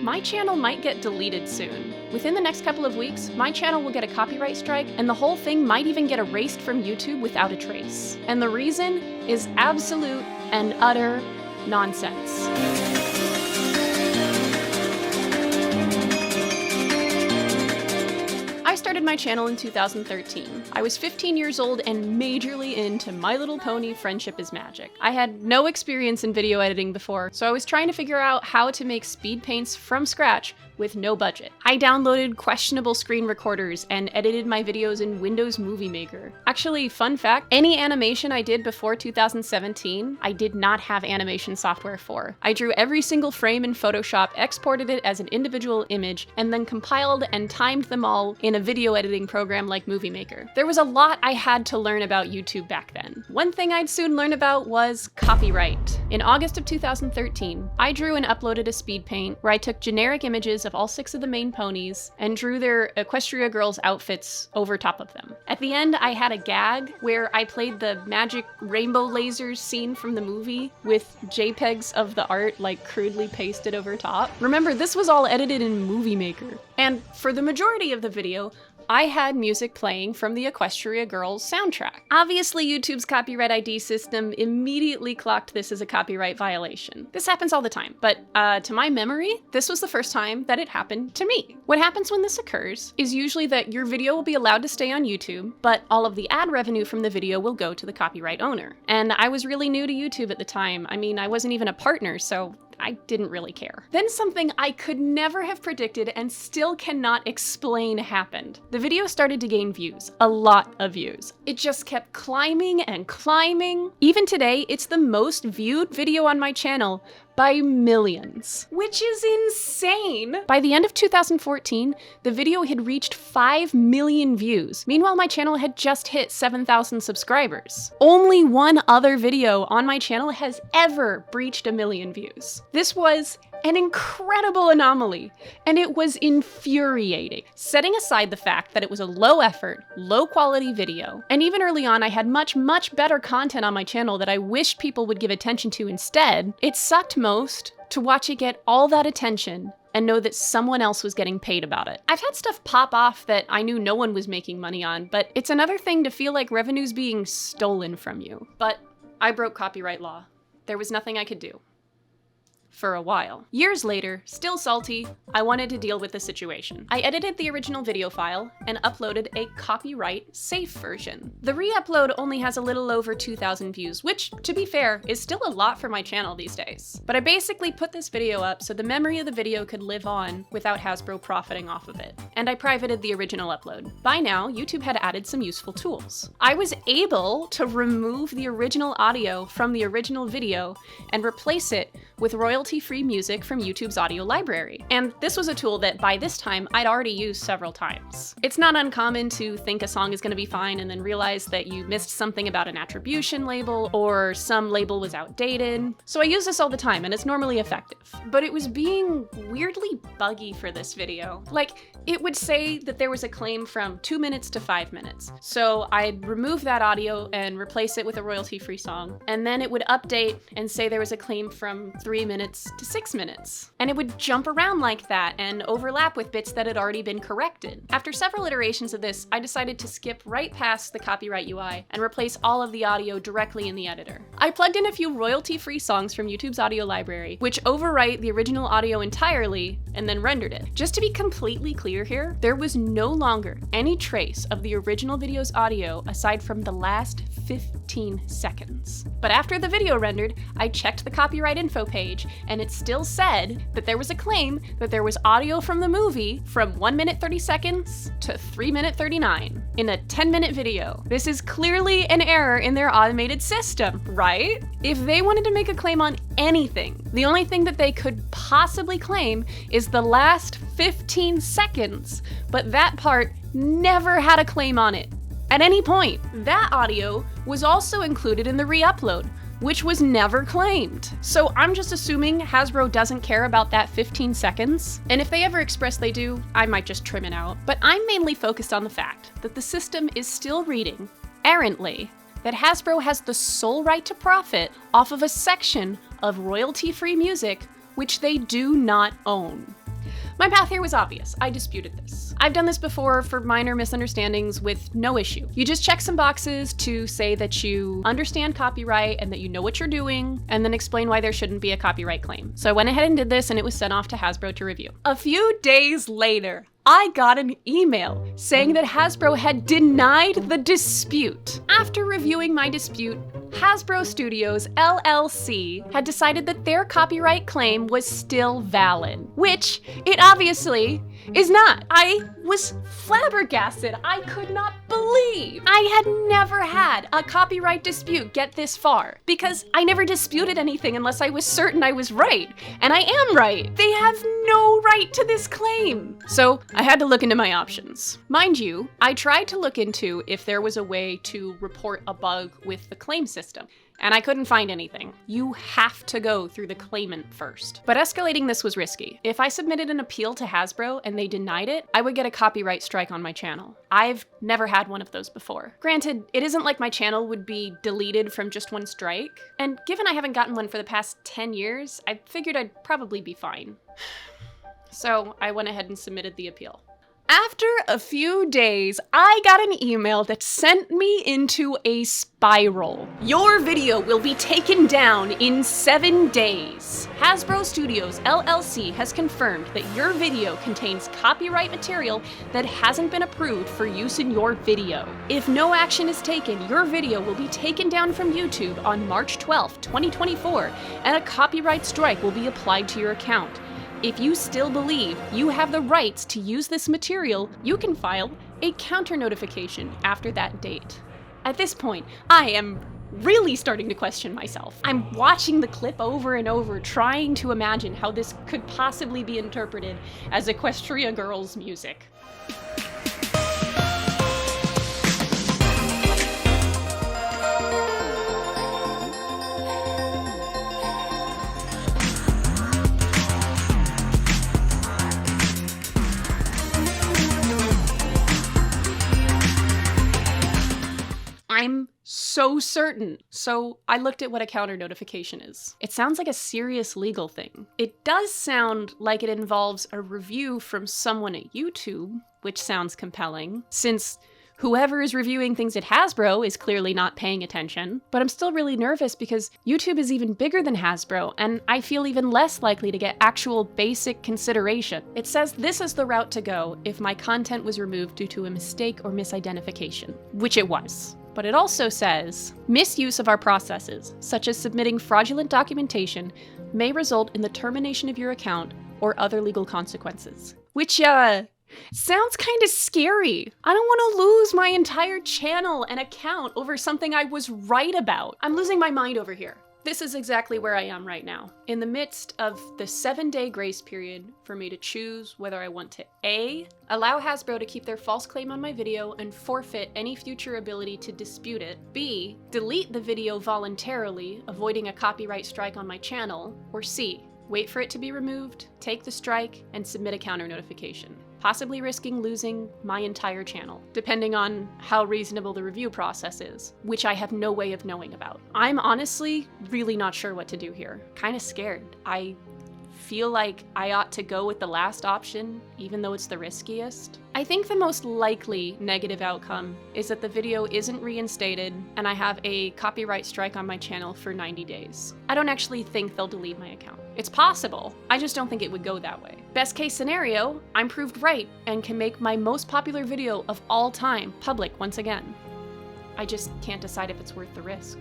my channel might get deleted soon. Within the next couple of weeks, my channel will get a copyright strike, and the whole thing might even get erased from YouTube without a trace. And the reason is absolute and utter nonsense. I started my channel in 2013. I was 15 years old and majorly into My Little Pony: Friendship is Magic. I had no experience in video editing before, so I was trying to figure out how to make speed paints from scratch with no budget. I downloaded questionable screen recorders and edited my videos in Windows Movie Maker. Actually, fun fact, any animation I did before 2017, I did not have animation software for. I drew every single frame in Photoshop, exported it as an individual image, and then compiled and timed them all in a video editing program like Movie Maker. There was a lot I had to learn about YouTube back then. One thing I'd soon learn about was copyright. In August of 2013, I drew and uploaded a speed paint where I took generic images of all 6 of the main ponies and drew their Equestria girls' outfits over top of them. At the end, I had a gag where I played the magic rainbow lasers scene from the movie with JPEGs of the art like crudely pasted over top. Remember, this was all edited in Movie Maker. And for the majority of the video, I had music playing from the Equestria Girls soundtrack. Obviously, YouTube's copyright ID system immediately clocked this as a copyright violation. This happens all the time, but to my memory, this was the first time that it happened to me. What happens when this occurs is usually that your video will be allowed to stay on YouTube, but all of the ad revenue from the video will go to the copyright owner. And I was really new to YouTube at the time. I mean, I wasn't even a partner, so I didn't really care. Then something I could never have predicted and still cannot explain happened. The video started to gain views, a lot of views. It just kept climbing and climbing. Even today, it's the most viewed video on my channel by millions, which is insane. By the end of 2014, the video had reached 5 million views. Meanwhile, my channel had just hit 7,000 subscribers. Only one other video on my channel has ever breached 1 million views. This was an incredible anomaly, and it was infuriating. Setting aside the fact that it was a low effort, low quality video, and even early on I had much better content on my channel that I wished people would give attention to instead, it sucked most to watch it get all that attention and know that someone else was getting paid about it. I've had stuff pop off that I knew no one was making money on, but it's another thing to feel like revenue's being stolen from you. But I broke copyright law. There was nothing I could do. For a while. Years later, still salty, I wanted to deal with the situation. I edited the original video file and uploaded a copyright-safe version. The re-upload only has a little over 2,000 views, which, to be fair, is still a lot for my channel these days. But I basically put this video up so the memory of the video could live on without Hasbro profiting off of it. And I privated the original upload. By now, YouTube had added some useful tools. I was able to remove the original audio from the original video and replace it with royalty-free music from YouTube's audio library. And this was a tool that by this time I'd already used several times. It's not uncommon to think a song is gonna be fine and then realize that you missed something about an attribution label or some label was outdated. So I use this all the time and it's normally effective. But it was being weirdly buggy for this video. Like, it would say that there was a claim from 2 minutes to 5 minutes. So I'd remove that audio and replace it with a royalty-free song. And then it would update and say there was a claim from 3 minutes to 6 minutes. And it would jump around like that and overlap with bits that had already been corrected. After several iterations of this, I decided to skip right past the copyright UI and replace all of the audio directly in the editor. I plugged in a few royalty-free songs from YouTube's audio library, which overwrite the original audio entirely and then rendered it. Just to be completely clear here, there was no longer any trace of the original video's audio aside from the last 15 seconds. But after the video rendered, I checked the copyright info page and it still said that there was a claim that there was audio from the movie from 1 minute 30 seconds to 3 minute 39 in a 10-minute video. This is clearly an error in their automated system, right? If they wanted to make a claim on anything, the only thing that they could possibly claim is the last 15 seconds, but that part never had a claim on it at any point. That audio was also included in the re-upload, which was never claimed. So I'm just assuming Hasbro doesn't care about that 15 seconds. And if they ever express they do, I might just trim it out. But I'm mainly focused on the fact that the system is still reading, errantly, that Hasbro has the sole right to profit off of a section of royalty-free music which they do not own. My path here was obvious. I disputed this. I've done this before for minor misunderstandings with no issue. You just check some boxes to say that you understand copyright and that you know what you're doing, and then explain why there shouldn't be a copyright claim. So I went ahead and did this, and it was sent off to Hasbro to review. A few days later, I got an email saying that Hasbro had denied the dispute. After reviewing my dispute, Hasbro Studios LLC had decided that their copyright claim was still valid, which it obviously is not. I was flabbergasted. I could not believe I had never had a copyright dispute get this far, because I never disputed anything unless I was certain I was right, and I am right. They have no right to this claim. So I had to look into my options. Mind you, I tried to look into if there was a way to report a bug with the claim system, and I couldn't find anything. You have to go through the claimant first. But escalating this was risky. If I submitted an appeal to Hasbro and they denied it, I would get a copyright strike on my channel. I've never had one of those before. Granted, it isn't like my channel would be deleted from just one strike, and given I haven't gotten one for the past 10 years, I figured I'd probably be fine. So I went ahead and submitted the appeal. After a few days, I got an email that sent me into a spiral. Your video will be taken down in 7 days. Hasbro Studios LLC has confirmed that your video contains copyright material that hasn't been approved for use in your video. If no action is taken, your video will be taken down from YouTube on March 12, 2024, and a copyright strike will be applied to your account. If you still believe you have the rights to use this material, you can file a counter notification after that date. At this point, I am really starting to question myself. I'm watching the clip over and over, trying to imagine how this could possibly be interpreted as Equestria Girls music. I'm so certain. So I looked at what a counter notification is. It sounds like a serious legal thing. It does sound like it involves a review from someone at YouTube, which sounds compelling, since whoever is reviewing things at Hasbro is clearly not paying attention. But I'm still really nervous because YouTube is even bigger than Hasbro, and I feel even less likely to get actual basic consideration. It says this is the route to go if my content was removed due to a mistake or misidentification, which it was. But it also says, misuse of our processes, such as submitting fraudulent documentation, may result in the termination of your account or other legal consequences. Which, sounds kind of scary. I don't want to lose my entire channel and account over something I was right about. I'm losing my mind over here. This is exactly where I am right now, in the midst of the 7-day grace period for me to choose whether I want to A, allow Hasbro to keep their false claim on my video and forfeit any future ability to dispute it, B, delete the video voluntarily, avoiding a copyright strike on my channel, or C, wait for it to be removed, take the strike, and submit a counter notification, possibly risking losing my entire channel, depending on how reasonable the review process is, which I have no way of knowing about. I'm honestly really not sure what to do here. Kinda scared. I feel like I ought to go with the last option, even though it's the riskiest. I think the most likely negative outcome is that the video isn't reinstated and I have a copyright strike on my channel for 90 days. I don't actually think they'll delete my account. It's possible, I just don't think it would go that way. Best case scenario, I'm proved right and can make my most popular video of all time public once again. I just can't decide if it's worth the risk.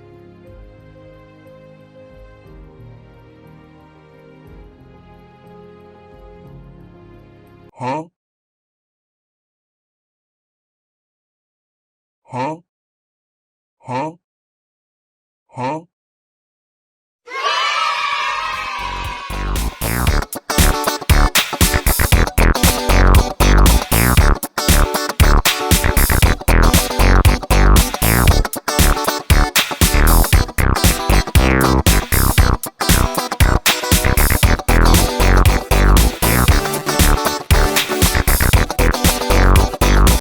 Huh? Huh? Huh? Huh?